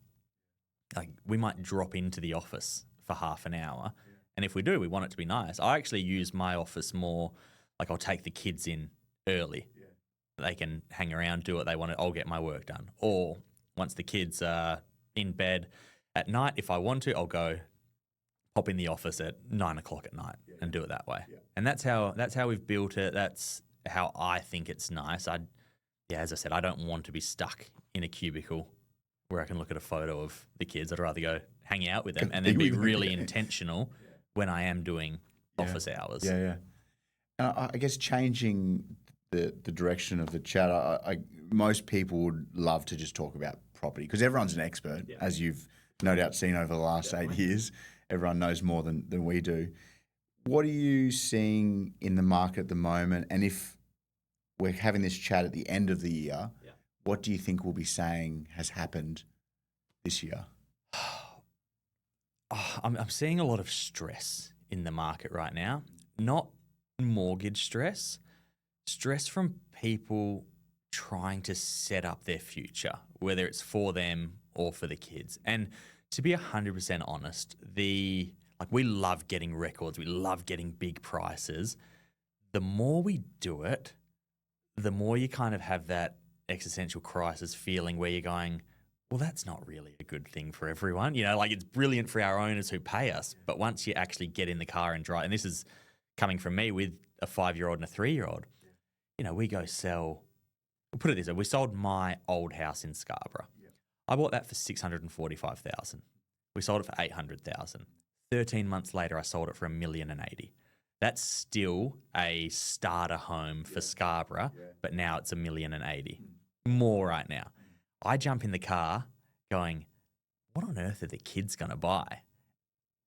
Like we might drop into the office for half an hour. And if we do, we want it to be nice. I actually use my office more, like I'll take the kids in early. They can hang around, do what they want. I'll get my work done. Or once the kids are in bed at night, if I want to, I'll go pop in the office at 9 o'clock at night and do it that way. And that's how we've built it. That's how I think it's nice. As I said, I don't want to be stuck in a cubicle where I can look at a photo of the kids. I'd rather go hang out with them and then be really intentional when I am doing office hours. I guess changing the direction of the chat, most people would love to just talk about property because everyone's an expert, as you've no doubt seen over the last 8 years. Everyone knows more than we do. What are you seeing in the market at the moment? And if we're having this chat at the end of the year, what do you think we'll be saying has happened this year? I'm seeing a lot of stress in the market right now. Not mortgage stress from people trying to set up their future, whether it's for them or for the kids. And to be 100% honest, we love getting records. We love getting big prices. The more we do it, the more you kind of have that existential crisis feeling where you're going, well, that's not really a good thing for everyone. Like it's brilliant for our owners who pay us. But once you actually get in the car and drive, and this is coming from me with a 5-year-old and a 3-year-old, we go sell. We'll put it this way. We sold my old house in Scarborough. I bought that for $645,000. We sold it for $800,000. 13 months later, I sold it for $1,080,000. That's still a starter home for Scarborough, but now it's $1,080,000 more right now. I jump in the car going, what on earth are the kids going to buy?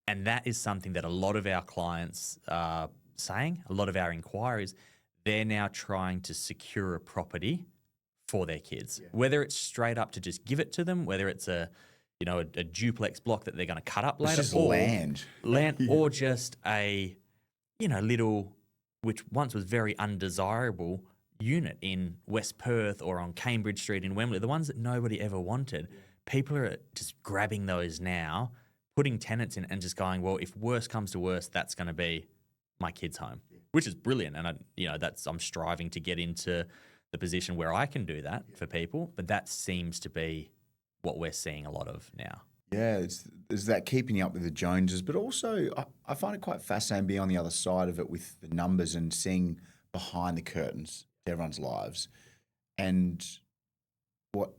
And that is something that a lot of our clients are saying, a lot of our inquiries, they're now trying to secure a property for their kids, whether it's straight up to just give it to them, whether it's a duplex block that they're going to cut up later, just land, or just a, little, which once was very undesirable unit in West Perth or on Cambridge Street in Wembley, the ones that nobody ever wanted. People are just grabbing those now, putting tenants in and just going, well, if worse comes to worse, that's going to be my kid's home, which is brilliant. And I'm striving to get into the position where I can do that for people, but that seems to be what we're seeing a lot of now. Yeah, there's that keeping up with the Joneses, but also I find it quite fascinating being on the other side of it with the numbers and seeing behind the curtains to everyone's lives. And what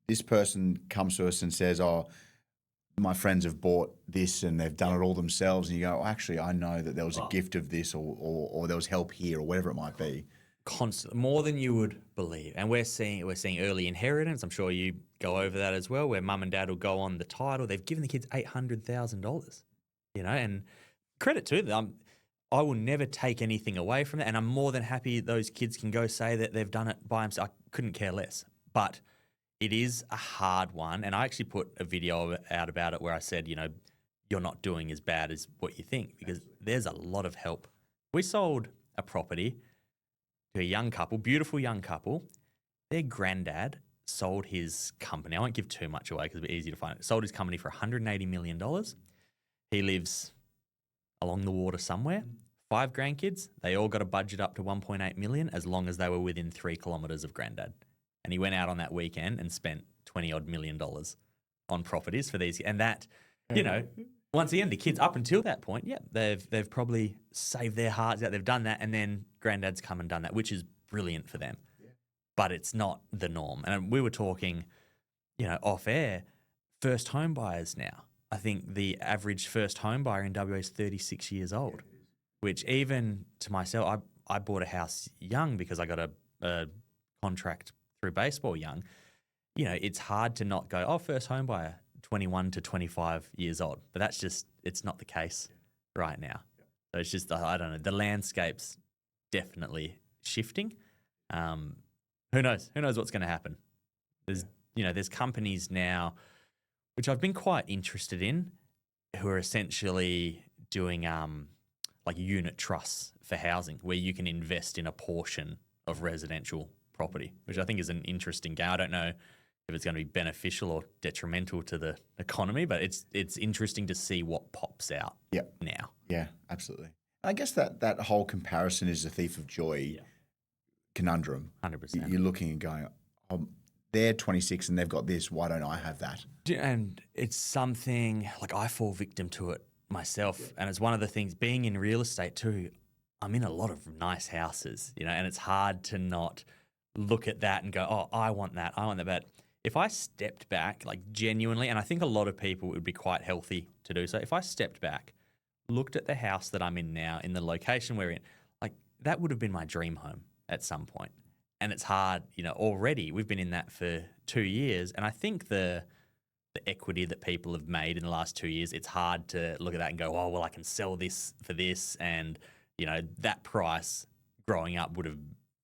this person comes to us and says, oh, my friends have bought this and they've done it all themselves. And you go, oh, actually, I know that there was a gift of this or there was help here or whatever it might be. Constantly, more than you would believe. And we're seeing early inheritance. I'm sure you go over that as well, where mum and dad will go on the title. They've given the kids $800,000, and credit to them. I will never take anything away from that. And I'm more than happy those kids can go say that they've done it by themselves. I couldn't care less. But it is a hard one. And I actually put a video out about it where I said, you're not doing as bad as what you think, because there's a lot of help. We sold a property to a young couple, beautiful young couple. Their granddad sold his company. I won't give too much away because it'll be easy to find it. Sold his company for $180 million. He lives along the water somewhere. 5 grandkids. They all got a budget up to $1.8 million as long as they were within 3 kilometres of granddad. And he went out on that weekend and spent $20-odd million on properties for these. And that, once again, the kids up until that point, they've probably saved their hearts out. They've done that, and then granddad's come and done that, which is brilliant for them. Yeah. But it's not the norm. And we were talking, off air, first home buyers now. I think the average first home buyer in WA is 36 years old, which even to myself, I bought a house young because I got a contract through baseball young. It's hard to not go, first home buyer, 21 to 25 years old. But that's just, it's not the case right now. So it's just, I don't know, the landscape's definitely shifting. Who knows? Who knows what's going to happen? There's companies now, which I've been quite interested in, who are essentially doing like unit trusts for housing, where you can invest in a portion of residential property, which I think is an interesting game. I don't know if it's going to be beneficial or detrimental to the economy, but it's interesting to see what pops out now. Yeah, absolutely. I guess that whole comparison is a thief of joy conundrum. 100%. You're looking and going, they're 26 and they've got this, why don't I have that? And it's something, like I fall victim to it myself. Yeah. And it's one of the things, being in real estate too, I'm in a lot of nice houses, and it's hard to not look at that and go, oh, I want that. But if I stepped back, like genuinely, and I think a lot of people would be quite healthy to do so, if I stepped back, looked at the house that I'm in now, in the location we're in, like that would have been my dream home at some point. And it's hard, already we've been in that for 2 years. And I think the equity that people have made in the last 2 years, it's hard to look at that and go, oh, well, I can sell this for this. And, that price growing up would have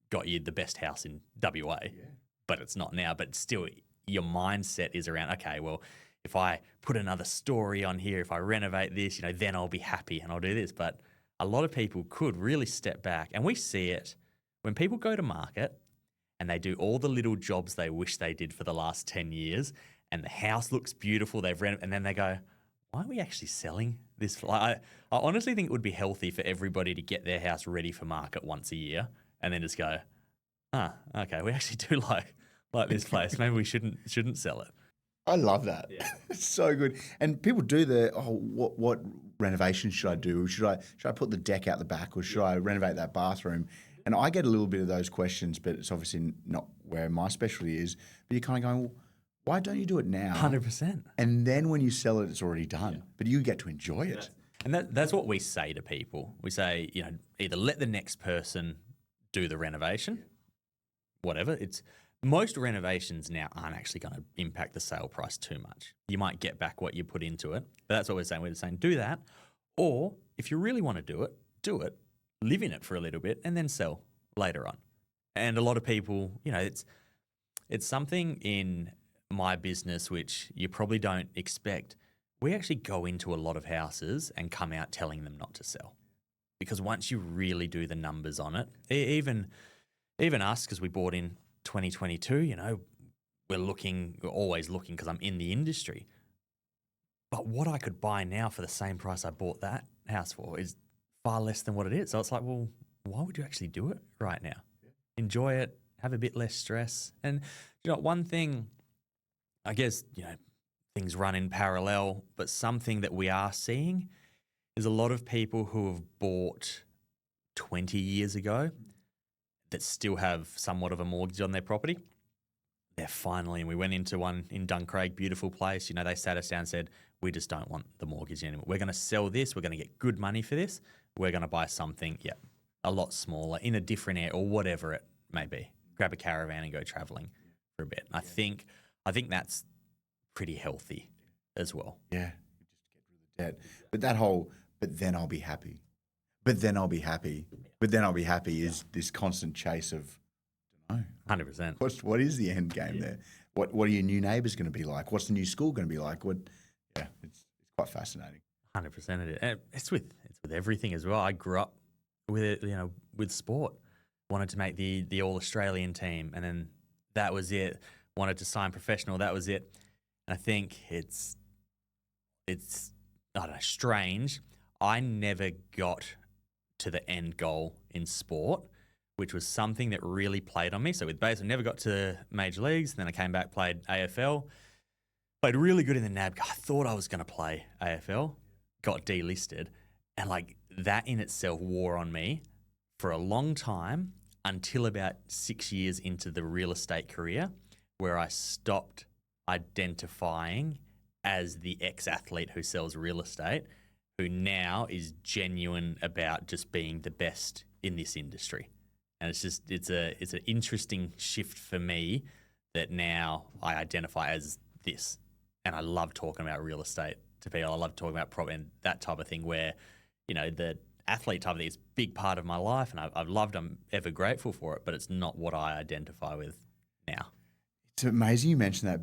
got you the best house in WA, but it's not now. But still, your mindset is around, okay, well, if I put another story on here, if I renovate this, then I'll be happy and I'll do this. But a lot of people could really step back, and we see it when people go to market and they do all the little jobs they wish they did for the last 10 years, and the house looks beautiful, they've renovated, and then they go, why are we actually selling this? I honestly think it would be healthy for everybody to get their house ready for market once a year and then just go, okay, we actually do like this place. Maybe we shouldn't sell it. I love that. Yeah. It's so good. And people do what renovation should I do? Should I put the deck out the back, or should I renovate that bathroom? And I get a little bit of those questions, but it's obviously not where my specialty is. But you're kind of going, well, Why don't you do it now? 100%. And then when you sell it, it's already done. But you get to enjoy it. And that's what we say to people. We say, either let the next person do the renovation, whatever. Most renovations now aren't actually going to impact the sale price too much. You might get back what you put into it, but that's what we're saying. We're saying do that, or if you really want to do it, live in it for a little bit, and then sell later on. And a lot of people, it's something in my business which you probably don't expect. We actually go into a lot of houses and come out telling them not to sell, because once you really do the numbers on it, even us, because we bought in 2022, we're always looking because I'm in the industry. But what I could buy now for the same price I bought that house for is far less than what it is. So it's like, well, why would you actually do it right now? Yeah. Enjoy it, have a bit less stress. And, one thing, I guess, things run in parallel, but something that we are seeing is a lot of people who have bought 20 years ago that still have somewhat of a mortgage on their property. They're finally, and we went into one in Duncraig, beautiful place. They sat us down and said, we just don't want the mortgage anymore. We're going to sell this. We're going to get good money for this. We're going to buy something, a lot smaller in a different area or whatever it may be. Grab a caravan and go traveling for a bit. And I think that's pretty healthy as well. Yeah, just get rid of the debt. But that whole, but then I'll be happy. But then I'll be happy. But then I'll be happy is this constant chase of, I don't know. 100%. What is the end game there? What are your new neighbours going to be like? What's the new school going to be like? It's quite fascinating. 100% it is. It's with everything as well. I grew up with it, with sport. Wanted to make the All-Australian team, and then that was it. Wanted to sign professional, that was it. And I think it's I don't know, strange. I never got to the end goal in sport, which was something that really played on me. So with base, I never got to major leagues. Then I came back, played AFL, played really good in the NAB. I thought I was going to play AFL, got delisted. And that in itself wore on me for a long time until about 6 years into the real estate career, where I stopped identifying as the ex-athlete who sells real estate, who now is genuine about just being the best in this industry. And it's an interesting shift for me that now I identify as this. And I love talking about real estate to people. I love talking about property and that type of thing where, the athlete type of thing is a big part of my life, and I've loved, I'm ever grateful for it, but it's not what I identify with now. It's amazing you mentioned that.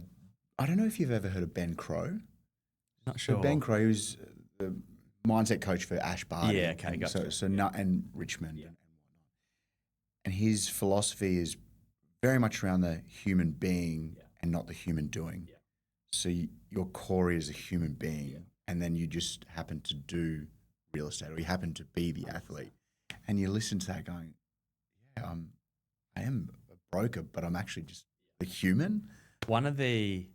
I don't know if you've ever heard of Ben Crow. Not sure. So Ben Crow is the mindset coach for Ash Barty. Yeah, okay, gotcha. And Richmond and whatnot. And his philosophy is very much around the human being and not the human doing. Yeah. So your core is a human being, and then you just happen to do real estate, or you happen to be the athlete, and you listen to that going, I am a broker, but I'm actually just a human. One of the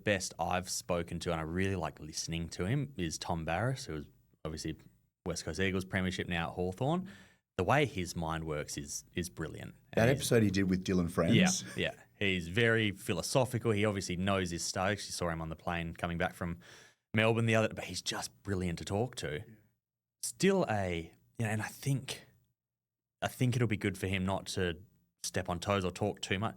best I've spoken to, and I really like listening to him, is Tom Barris, who was obviously West Coast Eagles premiership, now at Hawthorn. The way his mind works is brilliant. That episode he did with Dylan Friends. Yeah. He's very philosophical. He obviously knows his stuff. You saw him on the plane coming back from Melbourne the other, but he's just brilliant to talk to. Still and I think it'll be good for him not to step on toes or talk too much.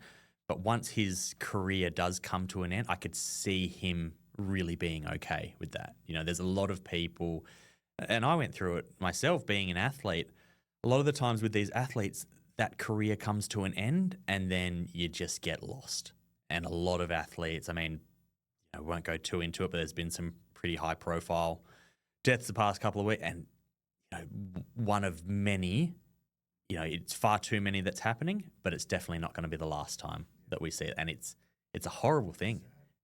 But once his career does come to an end, I could see him really being okay with that. There's a lot of people, and I went through it myself being an athlete. A lot of the times with these athletes, that career comes to an end and then you just get lost. And a lot of athletes, I won't go too into it, but there's been some pretty high profile deaths the past couple of weeks. And one of many, it's far too many that's happening, but it's definitely not going to be the last time that we see it. And it's a horrible thing.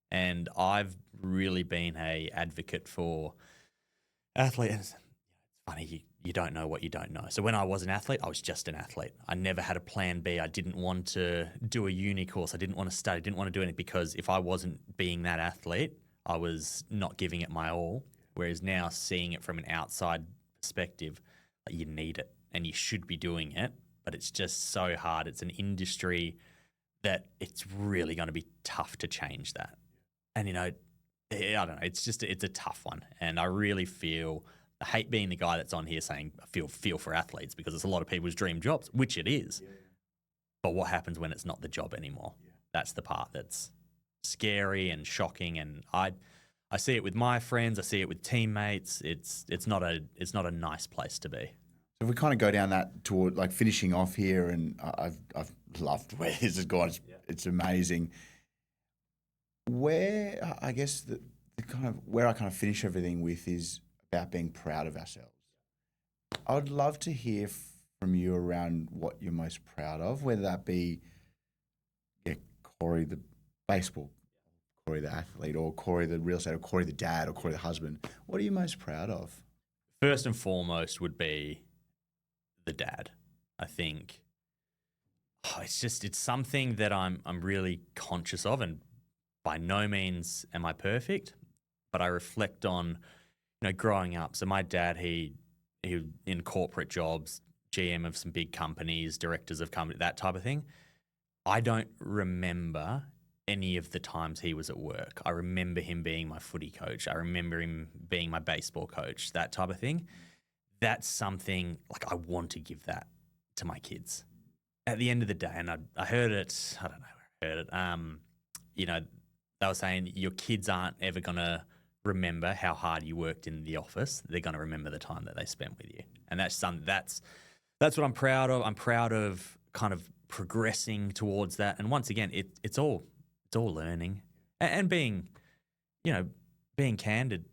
And I've really been a advocate for athletes. It's funny, you don't know what you don't know. So when I was an athlete, I was just an athlete. I never had a plan B. I didn't want to do a uni course. I didn't want to study. I didn't want to do anything, because if I wasn't being that athlete, I was not giving it my all. Whereas now, seeing it from an outside perspective, you need it and you should be doing it, but it's just so hard. It's an industry that it's really going to be tough to change that. And, I don't know, it's a tough one. And I really I hate being the guy that's on here saying I feel for athletes, because it's a lot of people's dream jobs, which it is. Yeah. But what happens when it's not the job anymore? Yeah. That's the part that's scary and shocking. And I see it with my friends. I see it with teammates. It's not a nice place to be. So if we kind of go down that toward like finishing off here, and I've loved where this has gone. It's amazing. Where I guess the kind of where I kind of finish everything with is about being proud of ourselves. I would love to hear from you around what you're most proud of, whether that be Corey the baseball, Corey the athlete, or Corey the real estate, or Corey the dad, or Corey the husband. What are you most proud of? First and foremost would be the dad. I think it's something that I'm really conscious of, and by no means am I perfect, but I reflect on, growing up. So my dad, he in corporate jobs, GM of some big companies, directors of companies, that type of thing. I don't remember any of the times he was at work. I remember him being my footy coach. I remember him being my baseball coach, that type of thing. That's something, like, I want to give that to my kids. At the end of the day, and I heard it, I don't know where I heard it, they were saying your kids aren't ever going to remember how hard you worked in the office. They're going to remember the time that they spent with you. And that's what I'm proud of. I'm proud of kind of progressing towards that. And once again, it's all learning and being candid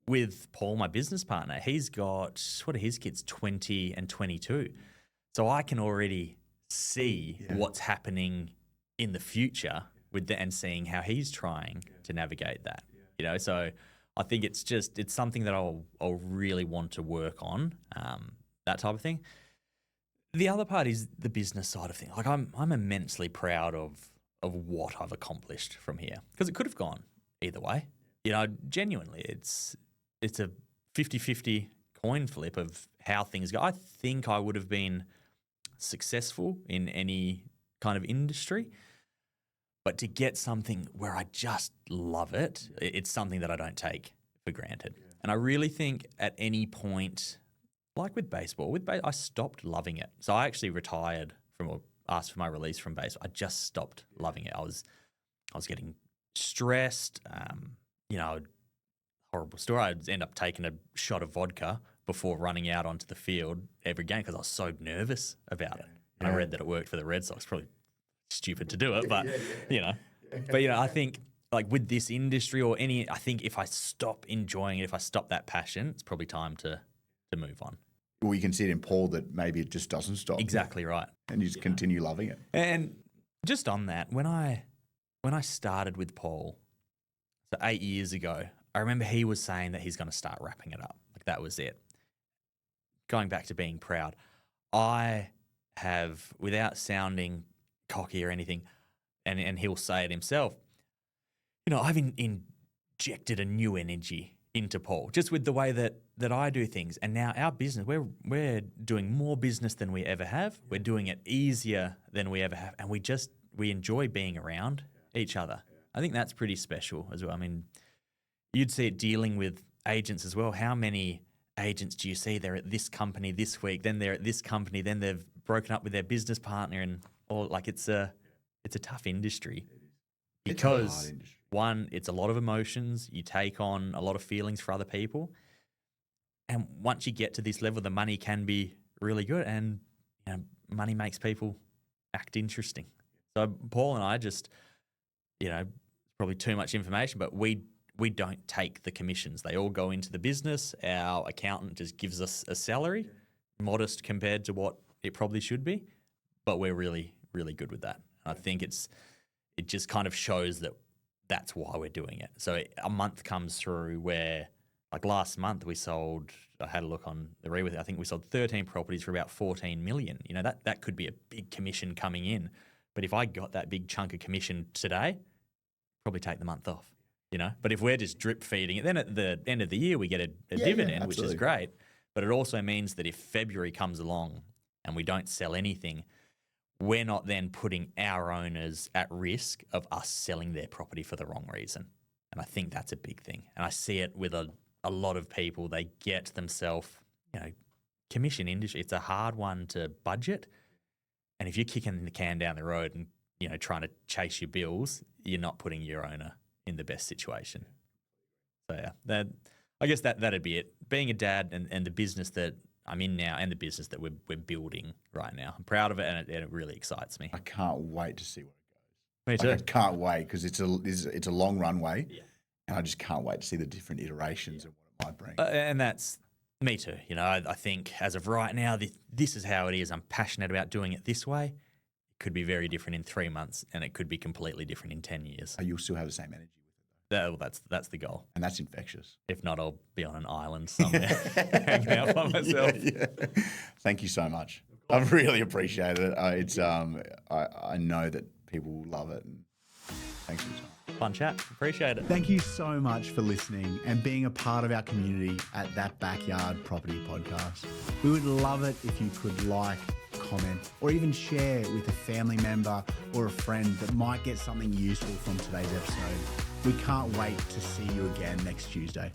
with Paul, my business partner. He's got, what are his kids, 20 and 22. So I can already see what's happening in the future and seeing how he's trying to navigate that. So I think it's something that I'll really want to work on, that type of thing. The other part is the business side of things. Like, I'm immensely proud of what I've accomplished from here, because it could have gone either way. Genuinely, it's a 50-50 coin flip of how things go. I think I would have been successful in any kind of industry, but to get something where I just love it, it's something that I don't take for granted. Yeah. And I really think at any point, like with baseball, I stopped loving it. So I actually retired asked for my release from baseball. I just stopped loving it. I was getting stressed. Horrible story. I'd end up taking a shot of vodka before running out onto the field every game because I was so nervous about it. And I read that it worked for the Red Sox. Probably stupid to do it, but I think, like, with this industry or I think if I stop enjoying it, if I stop that passion, it's probably time to move on. Well, you can see it in Paul that maybe it just doesn't stop. Exactly right. And you just continue loving it. And just on that, when I started with Paul, so 8 years ago, I remember he was saying that he's going to start wrapping it up. Like, that was it. Going back to being proud, I have, without sounding cocky or anything, and he'll say it himself, I've injected a new energy into Paul, just with the way that I do things. And now our business, we're doing more business than we ever have. We're doing it easier than we ever have. And we enjoy being around each other. I think that's pretty special as well. I mean, you'd see it dealing with agents as well. How many agents do you see? They're at this company this week, then they're at this company, then they've broken up with their business partner, and it's a tough industry because one, it's a lot of emotions. You take on a lot of feelings for other people, and once you get to this level, the money can be really good, and money makes people act interesting. So Paul and I just, probably too much information, but we don't take the commissions. They all go into the business. Our accountant just gives us a salary, modest compared to what it probably should be, but we're really, really good with that. I think it just kind of shows that that's why we're doing it. So a month comes through where, like last month, I had a look on the Rewith, I think we sold 13 properties for about 14 million. That could be a big commission coming in. But if I got that big chunk of commission today, probably take the month off. But if we're just drip feeding it, then at the end of the year we get a dividend, which is great. But it also means that if February comes along and we don't sell anything, we're not then putting our owners at risk of us selling their property for the wrong reason. And I think that's a big thing. And I see it with a lot of people. They get themselves, commission industry. It's a hard one to budget. And if you're kicking the can down the road and, trying to chase your bills, you're not putting your owner in the best situation. So yeah, I guess that'd be it. Being a dad and the business that I'm in now and the business that we're building right now. I'm proud of it and it really excites me. I can't wait to see where it Me goes. too. I can't wait because it's a long runway, and I just can't wait to see the different iterations of what it might bring. And that's me too. I think as of right now, this is how it is. I'm passionate about doing it this way. It could be very different in 3 months, and it could be completely different in 10 years. You'll still have the same energy with it, though. That's the goal. And that's infectious. If not, I'll be on an island somewhere hanging out by myself. Yeah. Thank you so much. I've really appreciated it. I know that people will love it. And thanks for your time. Fun chat. Appreciate it. Thank you so much for listening and being a part of our community at That Backyard Property Podcast. We would love it if you could like, comment, or even share with a family member or a friend that might get something useful from today's episode. We can't wait to see you again next Tuesday.